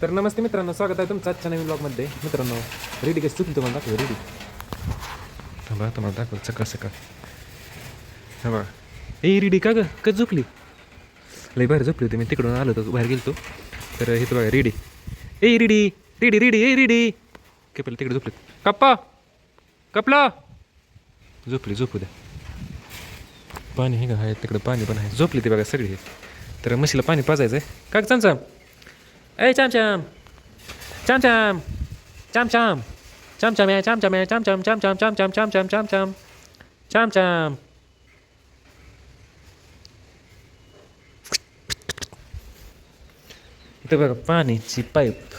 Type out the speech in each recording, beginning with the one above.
तर नमस्ते मित्रांनो, स्वागत आहे तुमचं आजच्या नवीन ब्लॉगमध्ये. मित्रांनो, रेडी कशी चुकली तुम्हाला दाखवतो. रेडी थांबा, तुम्हाला दाखवतो सकाळ सकाळ. हा बघा, ए रेडी का गं, कधी झोपली? लई बाहेर झोपली होती मी, तिकडून आलो होतो, बाहेर गेलो. तर हे तर बघा रेडी. ए रेडी रेडी रेडी ए रेडी. कपिल तिकडे झोपली. कप्पा कपला झोपली, झोपू द्या. पाणी हे का आहे तिकडं, पाणी पण आहे. झोपली ती बघा सगळी. तर म्हशीला पाणी पाजायचं आहे का चमचम. ए चामचाम चामचाम चामचाम चामचाम या चामचाम या चामचाम चामचाम चामचाम चामचाम चामचाम चामचाम. इथं बघा पाणीची पाईप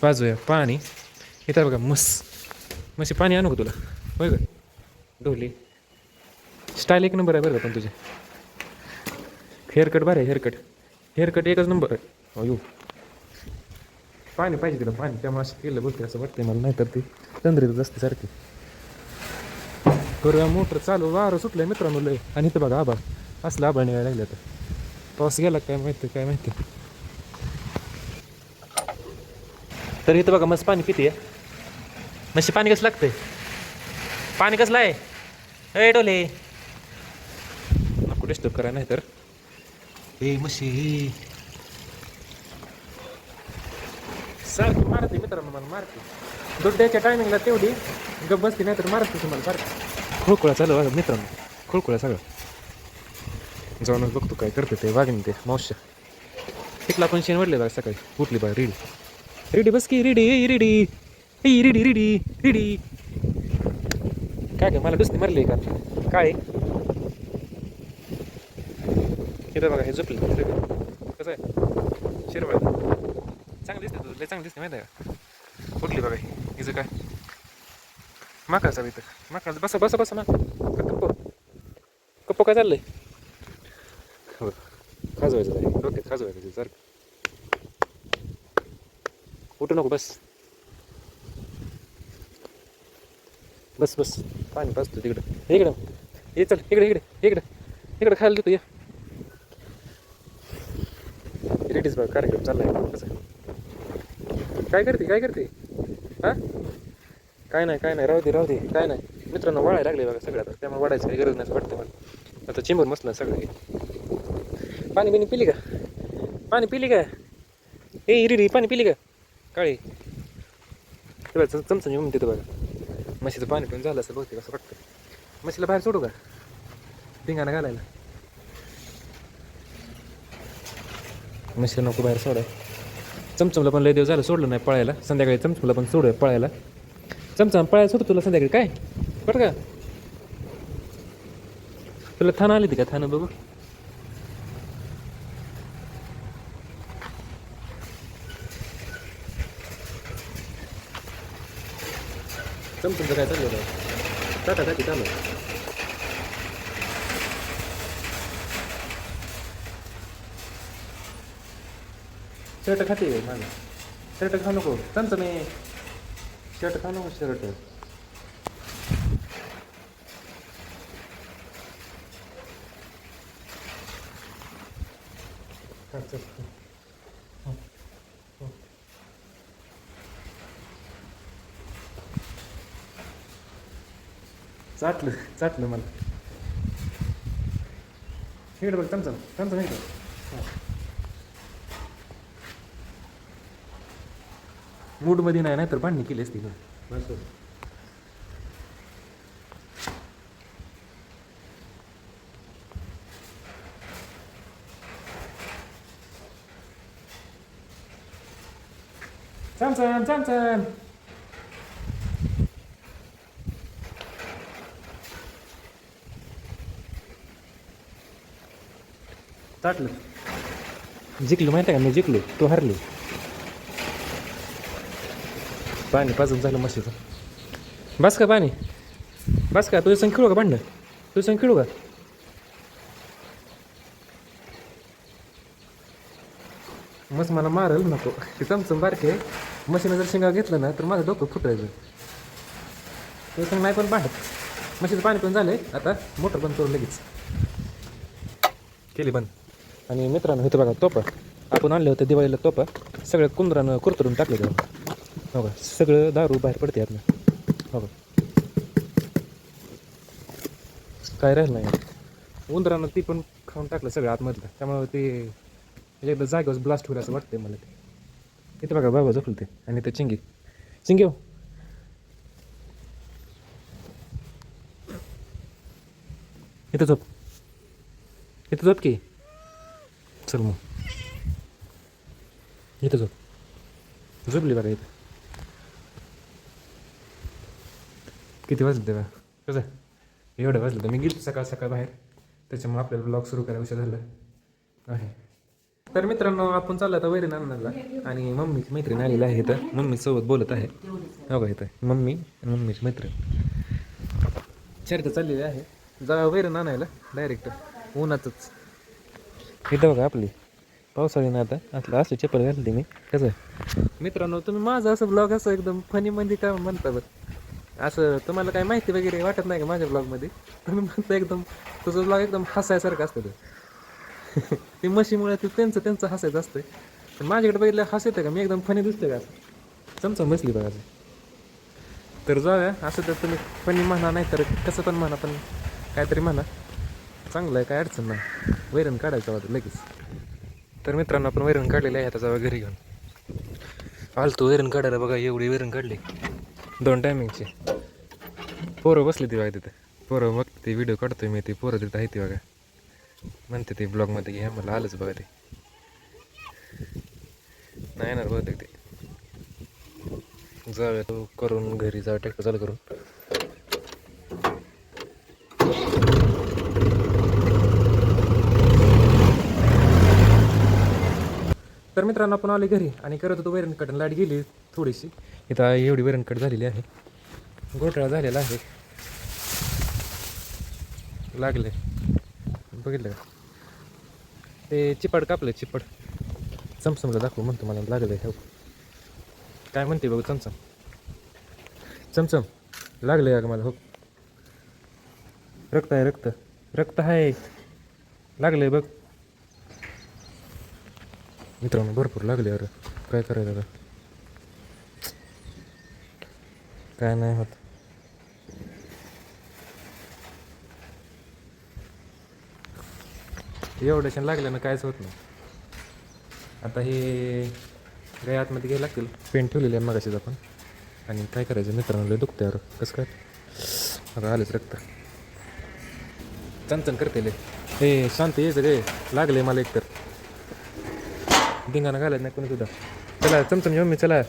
बाजूया. पाणी इथं बघा. म्हशी पाणी आणू का तुला? होय ग ढोली. स्टाईल एक नंबर आहे बरं का. पण तुझे हेअरकट बरं आहे. हेअरकट एकच नंबर आहे. अयो पाणी पाहिजे तिला, पाणी. त्यामुळे असं केलं बोलते असं वाटतंय मला. नाही तर ती तंद्रीतच असते सारखी. करूया मोटर चालू. वारं सुटलंय मित्रांनो लय. आणि इथं बघा आभाळ. असलं आभाळ निघायला लागलं. तर पाऊस गेला काय माहिती. तर इथं बघा मस्त पाणी पिते. म्हशी पाणी कसं लागतंय? पाणी कसलं आहे? ए डोले नको डिस्टर्ब करा. नाही तर ए म्हशी सारखी मारते मित्रांनो. मला मारते दुड्याच्या टायमिंगला तेवढी गप बसते, नाही तर मारते तुम्हाला सारखं. खुळकुळा चालू बघा मित्रांनो, खुळकुळा सगळं. जाऊनच बघतो काय करते ते वागणे. ते मावश्या तिकला पण शेण वाढले बघा. सकाळी उठली बघा रेडी बस की. रेडी रेडी काय काय मला दुसरी मारली का काय? इथं बघा हे झोपले. कसं आहे शिरवळ. चांगली दिसते तुझं, लय चांगली दिसते माहिती आहे का? उठली बघा हिचं काय माकाचा इथं. माका बसा ना. कप्पो काय चाललंय? हो खाजवायचं आहे डोक्यात, खाजवायचं सारखं. उठू नको, बस पाणी पाजतो तिकडं. इकडं ये, चल इकडे खायला देतो. या रेडीच बघा. कार्यक्रम चाललाय. कसं काय करते हा? काय नाही राहू दे. काय नाही मित्रांनो, वाळायला लागले बघा सगळं. आता त्यामुळे वाढायची काही गरज नाही वाटतं मला. आता चिंबर मसलं सगळं. पाणी पिली का? ए रेडी पाणी पिली का काळी? तेव्हा चमचा येऊन तिथं बघा. म्हशीचं पाणी पण झालं असं बहुतेक असं वाटतं. म्हशीला बाहेर सोडू का पिंगाणं घालायला? म्हशीला नको बाहेर सोडाय. चमचमला पण लय दिवस झालं सोडलं नाही पळायला. संध्याकाळी चमचमला पण सोडूया पळायला. चमचम पळायला सोडतो तुला संध्याकाळी. काय बरं का? तुला थानं आली ती का? थानं बघू. चमचमचं काय चाललं आहे? टाकी चालू. शर्ट खाते माझं. शर्ट खाऊ नको चमचमे. शर्ट खाऊ नको. शर्ट चाटलं मला. इकडे बघ चमचम इकडे. मूडमध्ये नाही तर भांडणी केली असती. चमचम चाटलं. जिंकलो माहिती आहे का? मी जिंकलो, तू हरली. पाणी पाजून झालं म्हशीचं. बस का पाणी? बस का? तुझ्या संग खेळू का भांडणं? तुझ्या संग खेळू का? मस्त मला मारल नको. ते चमचम बारके. म्हशीनं जर शेंगा घेतलं ना तर माझं डोकं फुटायचं. तुझ्या संग नाही पण भांडत. म्हशीचं पाणी पण झालंय. आता मोटर बंद करून लगेच केली बंद. आणि मित्रांनो इथं बघा तोपा. आपण आणलं होतं दिवाळीला तोपा सगळं कुंदरानं कुरतरून टाकलं तेव्हा. हो का सगळं दारू बाहेर पडते यातनं. हो का काय राहिलं नाही उंदरानं ती पण खाऊन टाकलं सगळं आतमधलं त्यामुळे ते एकदा जागेवर ब्लास्ट होईल असं वाटतंय मला ते. इथे बघा बाबा झोपलं ते आणि ते चिंगी चिंगी हो इथं झोप इथं झोप की चल मग इथं झोपली बघा इथं. किती वाजलं तेव्हा कसं एवढं वाजलं तर मी गेलो सकाळ सकाळ बाहेर त्याच्यामुळे आपल्याला ब्लॉग सुरू करायला उशीर झालं आहे. तर मित्रांनो आपण चाललो आता वैरण आणण्याला आणि मम्मीची मैत्रीण आलेली आहे इथं मम्मीसोबत बोलत आहे. हो का इथं मम्मी आणि मम्मीची मैत्रीण चर्चा चाललेली आहे जा वैरण आणायला डायरेक्ट उन्हातच. इथं बघा आपली पावसाळी ना आता असलं असं चप्पल घातली मी कसं मित्रांनो तुम्ही माझं असं ब्लॉग असं एकदम फनीमध्ये का म्हणता बरं असं तुम्हाला काय माहिती वगैरे वाटत नाही का माझ्या ब्लॉगमध्ये तुम्ही म्हणता एकदम तुझं ब्लॉग एकदम हसायसारखं असतं ते म्हशीमुळे ते त्यांचं हसायचं असतं पण माझ्याकडे बघितलं हस येतं का मी एकदम फनी दिसतं का असं चमचम बसली बघा तर जाऊया असं तर तुम्ही फनी म्हणा नाही तर कसं पण म्हणा पण काहीतरी म्हणा चांगलं आहे काय अडचण नाही वैरण काढायचं होतं लगेच. तर मित्रांनो आपण वैरण काढलेलं आहे आता जाऊ घरी घेऊन आलतो वैरण काढायला बघा एवढी वैरण काढली 2 टायमिंगची. पोरं बसली ती बघा तिथं पोरं मग ते व्हिडिओ काढतोय मी ती पोरं तिथं आहे ती बघा म्हणते ते ब्लॉगमध्ये घ्या मला आलंच बघा ते नाही येणार बहुतेक ते जाऊया तो करून घरी जाऊ ट्रॅक्टर चालू करून. तर मित्रांनो आपण आले घरी आणि करत होतो वैरण कट लाईट गेली थोडीशी इथं एवढी वैरण कट झालेली आहे घोटाळा झालेला आहे लागले बघितलं का ते चिपड कापलं चिपड चमचमला दाखवू म्हणतो मला लागलं आहे काय म्हणते बघू चमचम चमचम लागलं आहे का मला हो रक्त आहे रक्त आहे लागलं आहे बघ मित्रांनो भरपूर लागले अरे काय करायचं आता काय नाही होत. एवढ्याशा लागल्यानं कायच होत नाही. आता हे गाय आतमध्ये घ्यायला लागतील पेंट ठेवलेले आहे मगाशीच आपण आणि काय करायचं मित्रांनो लय दुखतं यार कसं काय आता आलेच रक्त चणचण करते लय हे शांत यायचं गे लागले मला एकतर धिंगाणा घालायचं नाही कोणी सुद्धा. चला चमचम मम्मी चला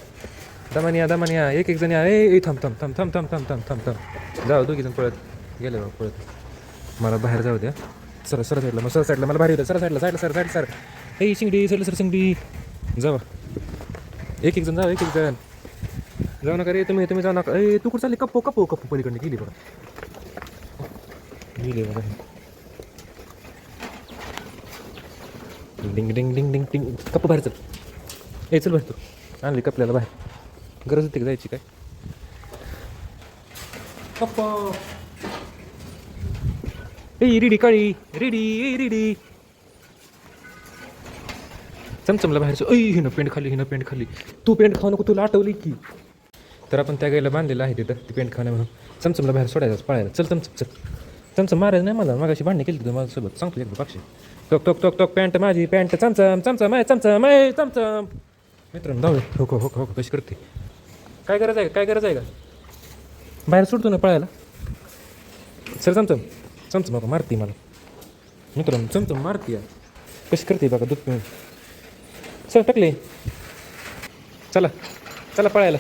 दमानिया एक जण या ए थांब थांब थांब थांब थांब थांब थांब थांब थांब जाऊ दोघी जण पळत गेले बा पळत मला बाहेर जाऊ द्या सर साईडला मग सर साईडला मला बाहेर येतं सर साईडला सर हे शिंगडी सर शिंगडी जावा एक जण जाऊ एक जण जाऊ नका रे तुम्ही जाऊ नका ए तू कुठं चालली कप्पू पलीकडे गेली बघा गेली बघा डिंग डिंग डिंग डिंग डिंग कप्पू बाहेर चल ए चल बाहेर तू आणली कपल्याला बाहेर गरज होती का जायची काय कप्पा ए रेडी काळी रेडी चमचमला बाहेरचं हिनं पेंट खाली तू पेंट खाऊ नको तुला आठवली की तर आपण त्या गायला बांधलेलं आहे तिथं ती पेंट खाण्या म्हणून चमचमला बाहेर सोडायचं पळायला चल चमचम मारायचं नाही मला मागाशी भांडणी केली तुझं माझ्यासोबत सांगतो एकदा पक्षी टोक पॅन्ट माझी पॅन्ट चमचम मित्रांनो जाऊ हो कशी करते काय गरज आहे का बाहेर सोडतो ना पळायला सर चमचम बाबा मारते मला मित्रांनो चमचम मारते कशी करते बघा दूध पिऊन सर टाकले चला पळायला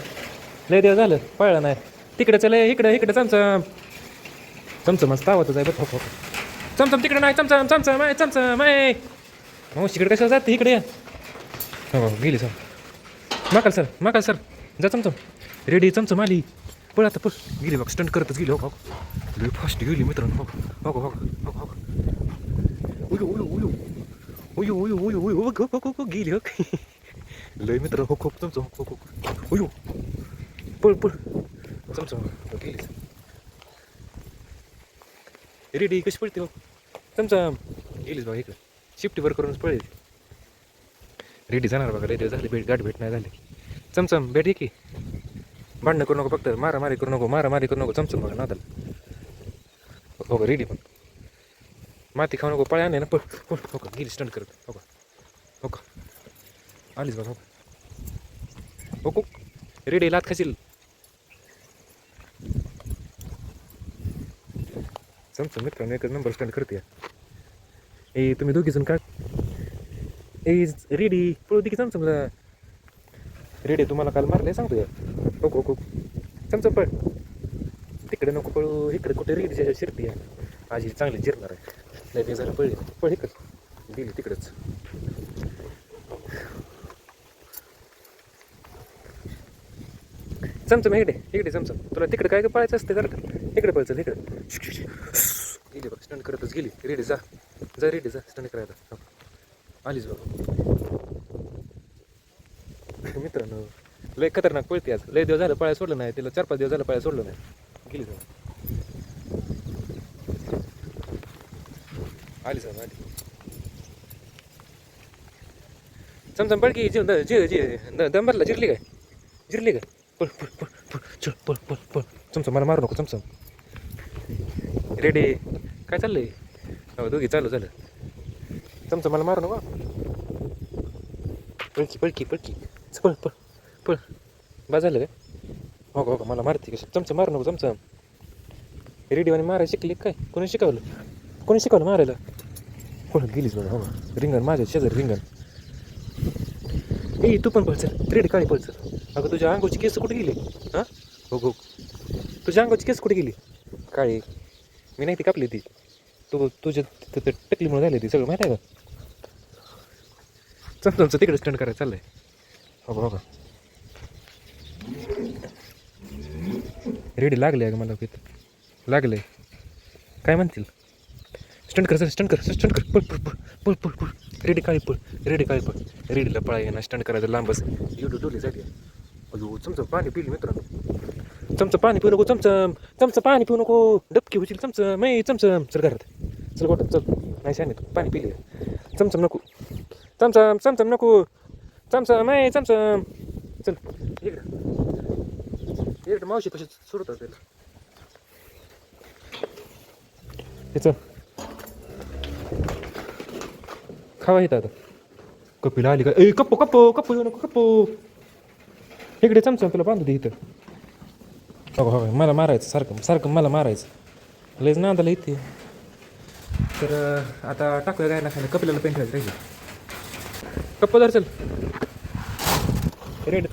लय दिवस झालं पळला नाही तिकडे चल इकडे चमचम मस्त आवतच आहे बघ चमचम तिकडे नाही चमचम मावशीकडे कशाला जाते इकडे हो गेली सर माकाल सर जा चमचम रेडी चमचम आली पळ आता गेली बघ स्टंट करतच गेली हो लय फास्ट गेली मित्रांनो हो गेली हो लय मित्र हो चमचम हो पळ चमचम गेली रेडी कशी पडते हो चमचम गेलीच बघा इकडे शिफ्टीवर करूनच पळेल रेडी जाणार बघा, रेडी झाली भेट नाही झाली. चमचम भेट की, भांडणं करू नको, फक्त मारामारी करू नको, चमचम बघा नादाला. हो का रेडी पण माती खाऊ नको, पळ्या ना पळ हो का, गेली स्टंट करत. हो का आलीच बघा. हो को रेडी लात खाशील. चमचम मित्रांनो एकच नंबर स्टंट करते. ए तुम्ही दोघीजण का ए रेडी पळू दे की चमचमला. रेडी तुम्हाला काल मारले सांगतो या. हो चमचम पळ, तिकडे नको पळू, इकडे कुठे रेडीच्या शिरती आहे. माझी चांगली जिरणार आहे. नाही ते जरा पळली पळ इकडं, गेली तिकडंच. चमचम इकडे चमचम, तुला तिकडे काय पळायचं असते जरा इकडे पळचल इकडे. गेली बघ स्टंट करतच गेली. रेडी जा रेडी जा स्टंट करायला. आलीच बघ मित्रांनो, लय खतरनाक पळते आज. लय दिवस झालं पळायला सोडलं नाही तिला, 4-5 दिवस झालं पळायला सोडलं नाही. गेली जाऊ आली जाऊ आली. चमचम पळकी दम भरला. जिरली काय पळ चल पळ. चमचम मला मारू नको चमचम. रेडी काय चाललंय. हो दोघी चालू झालं. चमचम मला मारू नको. पळकी पळ बा झालं काय. हो मला मारते कशी. चमचम मारू नको चमचम. रेडीवाने मारायला शिकली काय. कोणी शिकवलं मारायला. कोण गेलीच बघा. हो रिंगण माझ्या शेजारी रिंगण. ए तू पण पळचल, रेडी काळी पळचल. अगं तुझ्या अंगाची केस कुठे गेली. हां हो तुझ्या अंगाची केस कुठे गेली काळी. मी नाही ती कापली ती, तुझ्या टकलीमुळे झाली ती सगळं माहिती आहे का. चमचमचं तिकडे स्टंट करायचं चाललंय. हो का रेडी लागले अगं मला लागले. काय म्हणतील. स्टंट कर पळ. रेडी काळी पळ. रेडीला पळा ना स्टंट करायचं लांबच. एवढी डोली झाली. अयो चमचम पाणी पिली मित्रांनो. चमचम पाणी पिऊ नको. चमचम पाणी पिऊ नको, डबकी होशील. चमचम चल घरात चल गोठ्यात चल. नाही सांगित तू पाणी पिली. चमचम नको. चमचम नको. चमचम चल इकडं मावशी कशी सोडतात त्याला. हे चल खावा येतं आता. कपीला आली का. ए कप्पू येऊ नको कप्पू. इकडे चमचम तुला बांधू दे इथं. हो मला मारायचं सारखं मला मारायचं. लयच नांदाला इथे. तर आता टाकूया गायला खायला. कपिलाला पेंट व्हायचं राहील. कप्पा धर चल. रेडी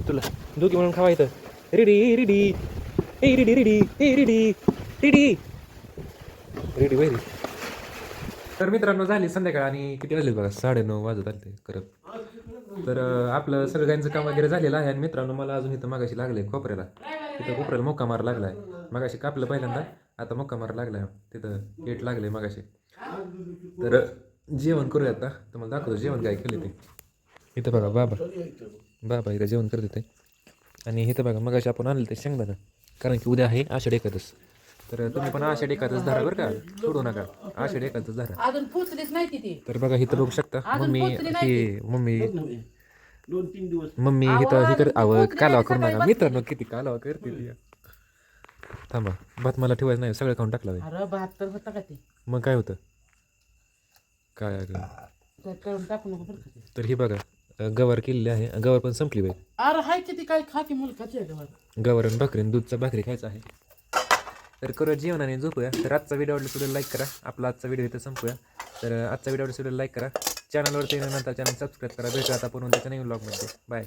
तुला दोघी म्हणून खावा येतं. रेडी वैरी. तर मित्रांनो झाली संध्याकाळ आणि किती वाजले बघा 9:30 वाजत आले ते करत. तर आपलं सगळं गायचं काम वगैरे झालेलं आहे. आणि मित्रांनो मला अजून इथं मागाशी लागले कोपऱ्याला मोक्का मार लागलाय. मागाशी कापलं पहिल्यांदा, आता मोक्का मार लागलाय. तिथं गेट लागले मागाशी. तर जेवण करूयात ना, तुम्हाला दाखवतो जेवण काय केले ते. इथं बघा बाबा इथं जेवण करत होते. आणि इथं बघा मगाशी आपण आणलं ते शेंगदाणं, कारण की उद्या आहे आषाढ एकादश. तर तुम्ही पण आषाढ एकादश धरा बरं का, सोडू नका. आषाढ एकादश धरा. अजून पोचलीच नाही ती. तर बघा इथं बघू शकता मम्मी मम्मी अहो, इथं अजून कालवा पोचली करू नाही, नका. मित्रांनो किती कालवा करते ती. थांबा भात मला ठेवायचं नाही, सगळं खाऊन टाकला. अरे 72 होता का ते. मग काय होतं काय. तर करून टाकू नको बरं का ते. तर ही बघा गवार केलेली आहे. गवार पण संपली बाई. अरे हाय किती काय खाकी मुलखाची आहे गवार. गवार आणि भाकरी दूधचा भाकरी खायचा आहे. तर करूया जेवण आणि झोपूया. तर आजचा व्हिडिओ आवडला सुद्धा लाईक करा. आपला आजचा व्हिडिओ इथं संपूया. तर आजचा व्हिडिओ आवडला सुद्धा लाईक करा. चॅनलवरती नंतर चॅनल सबस्क्राईब करा. भेटूया आता पुन्हा त्याच्या नवीन व्लॉगमध्ये. बाय.